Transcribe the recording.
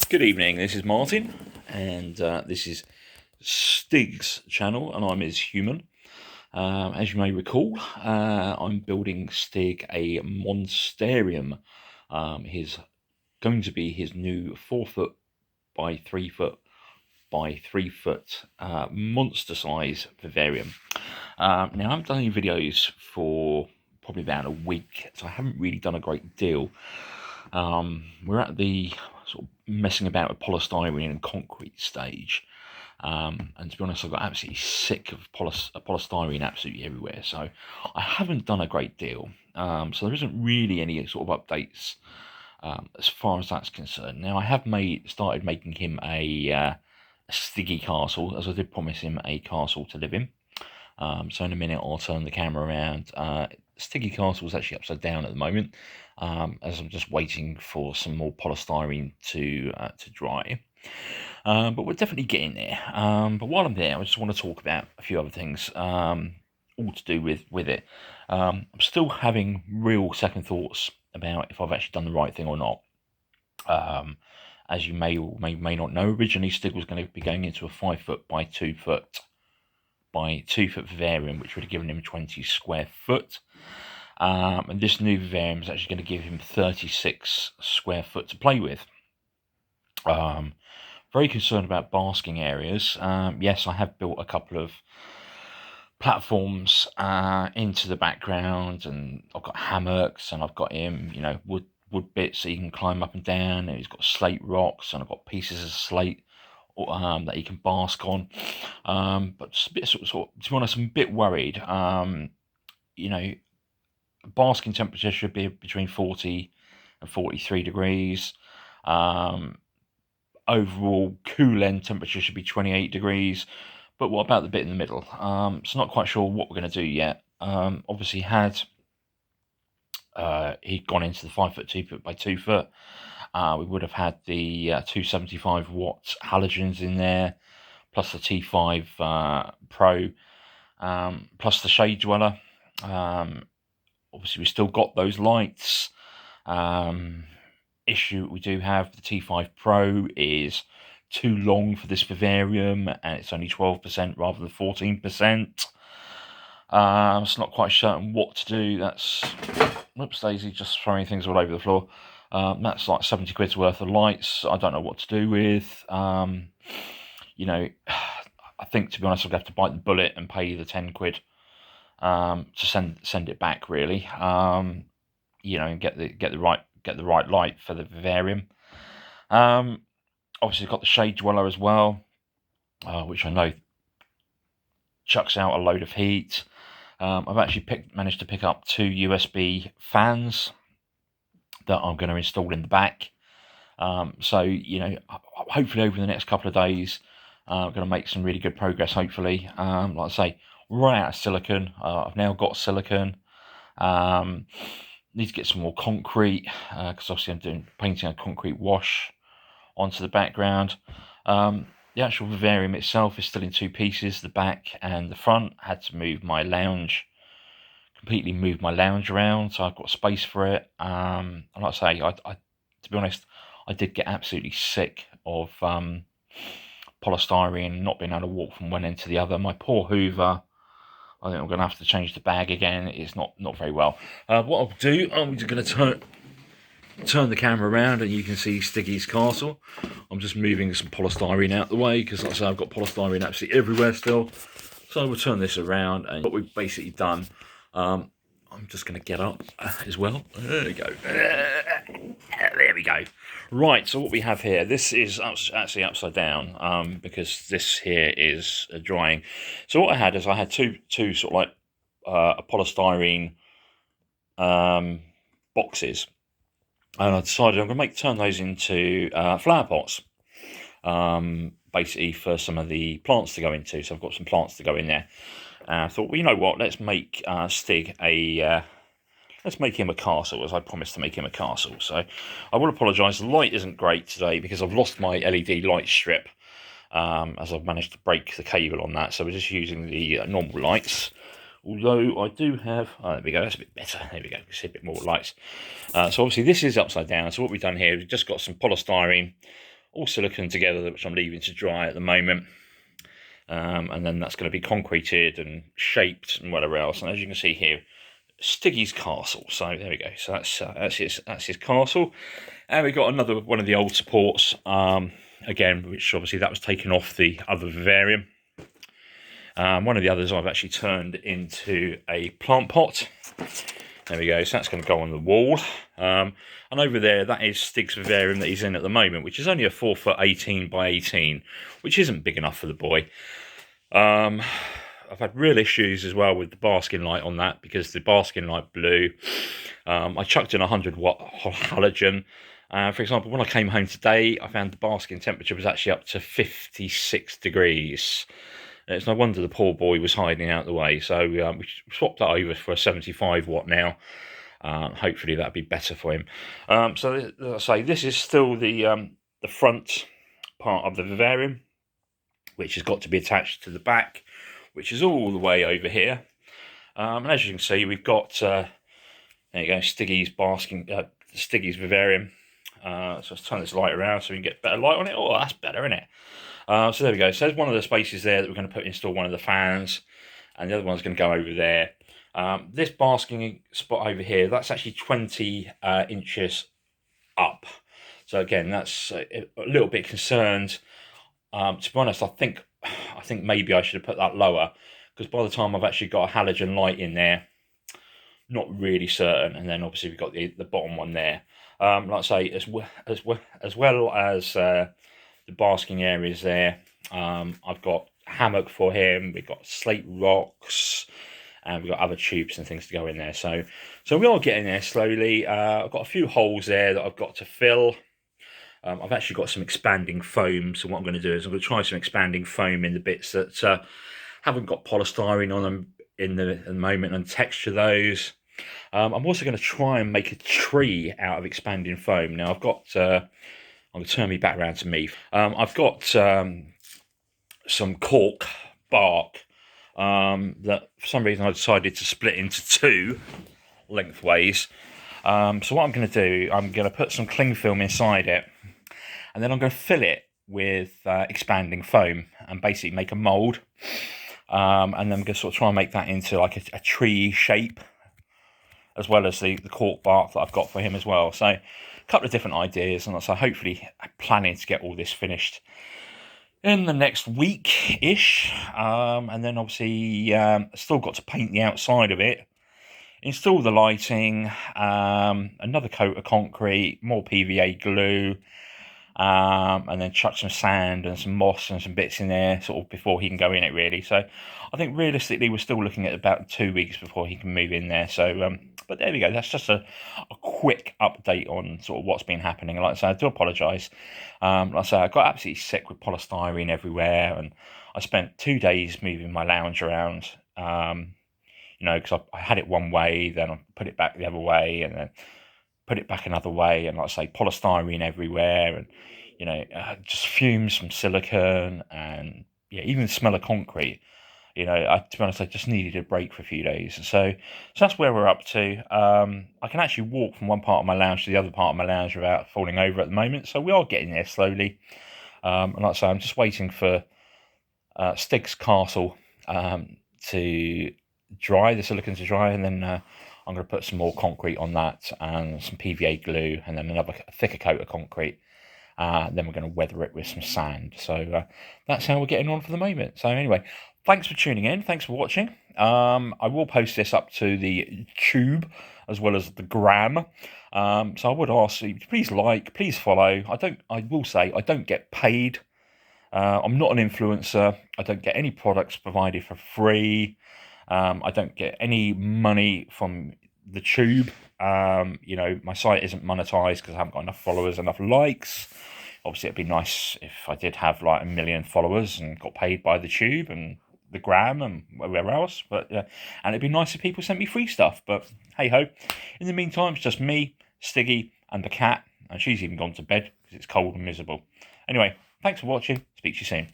Good evening, this is Martin, and this is Stig's channel, and I'm his human. As you may recall, I'm building Stig a Monsatarium. He's going to be his new 4 foot by 3 foot by 3 foot monster size vivarium. Now, I haven't done any videos for probably about a week, so I haven't really done a great deal. We're at the sort of messing about with polystyrene and concrete stage, and to be honest, I got absolutely sick of polystyrene absolutely everywhere, so I haven't done a great deal. So there isn't really any sort of updates as far as that's concerned. Now, I have started making him a Stiggy castle, as I did promise him a castle to live in. So in a minute I'll turn the camera around. Stiggy castle is actually upside down at the moment, as I'm just waiting for some more polystyrene to dry. But we're definitely getting there. But while I'm there, I just want to talk about a few other things, all to do with it. I'm still having real second thoughts about if I've actually done the right thing or not. As you may or may not know, originally Stig was going to be going into a 5 foot by 2 foot by 2 foot vivarium, which would have given him 20 square foot. And this new vivarium is actually going to give him 36 square foot to play with. Very concerned about basking areas. Yes, I have built a couple of platforms into the background, and I've got hammocks, and I've got him, wood bits that he can climb up and down, and he's got slate rocks, and I've got pieces of slate that he can bask on. But just a bit to be honest, I'm a bit worried. Basking temperature should be between 40 and 43 degrees. Overall cool end temperature should be 28 degrees. But what about the bit in the middle? So not quite sure what we're going to do yet. Obviously, had he'd gone into the 5 foot 2 foot by 2 foot, we would have had the 275 watt halogens in there, plus the T5 Pro, plus the shade dweller. Obviously, we still got those lights. Issue we do have, the T5 Pro is too long for this vivarium, and it's only 12% rather than 14%. It's not quite certain what to do. That's, whoops daisy, just throwing things all over the floor. That's like 70 quid's worth of lights. I don't know what to do with. I think, to be honest, I'll have to bite the bullet and pay the 10 quid to send it back, really. And get the right light for the vivarium. Obviously, got the shade dweller as well, which I know chucks out a load of heat. I've actually managed to pick up 2 USB fans that I'm going to install in the back. So hopefully over the next couple of days, I'm going to make some really good progress, hopefully. Like I say, right out of silicon. I've now got silicon. Need to get some more concrete, because obviously I'm painting a concrete wash onto the background. The actual vivarium itself is still in 2 pieces, the back and the front. Had to completely move my lounge around, so I've got space for it. And like I say, I to be honest, I did get absolutely sick of polystyrene, not being able to walk from one end to the other. My poor Hoover, I think I'm going to have to change the bag again. It's not very well. What I'll do, I'm just going to turn the camera around, and you can see Stiggy's castle. I'm just moving some polystyrene out the way, because like I say, I've got polystyrene absolutely everywhere still. So we'll turn this around, and what we've basically done, I'm just going to get up as well. There we go. There we go. Right, so what we have here, this is actually upside down, because this here is drying. So what I had is I had two sort of like a polystyrene boxes, and I decided I'm going to turn those into flower pots, basically for some of the plants to go into. So I've got some plants to go in there. I thought, well, you know what? Let's make Stig let's make him a castle, as I promised to make him a castle. So I will apologise. The light isn't great today because I've lost my LED light strip, as I've managed to break the cable on that. So we're just using the normal lights. Although I do have, there we go, that's a bit better. There we go, you can see a bit more lights. So obviously this is upside down. So what we've done here, we've just got some polystyrene all silicone together, which I'm leaving to dry at the moment. And then that's going to be concreted and shaped and whatever else. And as you can see here, Stiggy's castle. So there we go. So that's his castle. And we've got another one of the old supports, again, which obviously that was taken off the other vivarium. One of the others I've actually turned into a plant pot. There we go. So that's going to go on the wall. And over there, that is Stigs Vivarium that he's in at the moment, which is only a 4 foot 18 by 18, which isn't big enough for the boy. I've had real issues as well with the basking light on that, because the basking light blew. I chucked in a 100-watt halogen. For example, when I came home today, I found the basking temperature was actually up to 56 degrees. It's no wonder the poor boy was hiding out the way. So we swapped that over for a 75-watt now. Hopefully that'll be better for him. So as I say, this is still the front part of the vivarium, which has got to be attached to the back, which is all the way over here. And as you can see, we've got there you go, Stiggy's vivarium. So let's turn this light around so we can get better light on it. Oh, that's better, isn't it? So there we go. So there's one of the spaces there that we're going to install one of the fans, and the other one's going to go over there. This basking spot over here, that's actually 20 inches up. So again, that's a little bit concerned. To be honest, I think maybe I should have put that lower, because by the time I've actually got a halogen light in there, not really certain. And then obviously we've got the bottom one there. Like I say, as well as the basking areas there, I've got hammock for him. We've got slate rocks, and we've got other tubes and things to go in there. So we are getting there slowly. I've got a few holes there that I've got to fill. I've actually got some expanding foam, so what I'm going to do is I'm going to try some expanding foam in the bits that haven't got polystyrene on them in the moment, and texture those. I'm also going to try and make a tree out of expanding foam. Now I've got, I'm going to turn me back around to me. I've got some cork bark that for some reason I decided to split into two lengthways. So what I'm going to do, I'm going to put some cling film inside it, and then I'm going to fill it with expanding foam and basically make a mould. And then I'm going to sort of try and make that into like a tree shape, as well as the cork bark that I've got for him as well. So a couple of different ideas, and so hopefully I'm planning to get all this finished in the next week-ish. And then obviously still got to paint the outside of it, install the lighting, another coat of concrete, more PVA glue, and then chuck some sand and some moss and some bits in there sort of before he can go in it, really. So I think realistically we're still looking at about 2 weeks before he can move in there. So but there we go, that's just a quick update on sort of what's been happening. Like I say, I do apologise. Like I say, I got absolutely sick with polystyrene everywhere, and I spent 2 days moving my lounge around, you know, because I had it one way, then I put it back the other way, and then put it back another way, and like I say, polystyrene everywhere, and you know, just fumes from silicone, and yeah, even the smell of concrete. You know, to be honest, I just needed a break for a few days. So that's where we're up to. I can actually walk from one part of my lounge to the other part of my lounge without falling over at the moment. So we are getting there slowly. And like I say, I'm just waiting for Stig's Castle to dry, the silicone to dry, and then I'm going to put some more concrete on that and some PVA glue, and then another thicker coat of concrete. Then we're going to weather it with some sand. So that's how we're getting on for the moment. So anyway, thanks for tuning in. Thanks for watching. I will post this up to the tube as well as the gram. So I would ask you, please like, please follow. I will say I don't get paid. I'm not an influencer. I don't get any products provided for free. I don't get any money from the tube. You know, my site isn't monetized because I haven't got enough followers, enough likes. Obviously, it'd be nice if I did have like 1 million followers and got paid by the tube and the gram and wherever else. But and it'd be nice if people sent me free stuff. But hey ho. In the meantime, it's just me, Stiggy, and the cat, and she's even gone to bed because it's cold and miserable. Anyway, thanks for watching. Speak to you soon.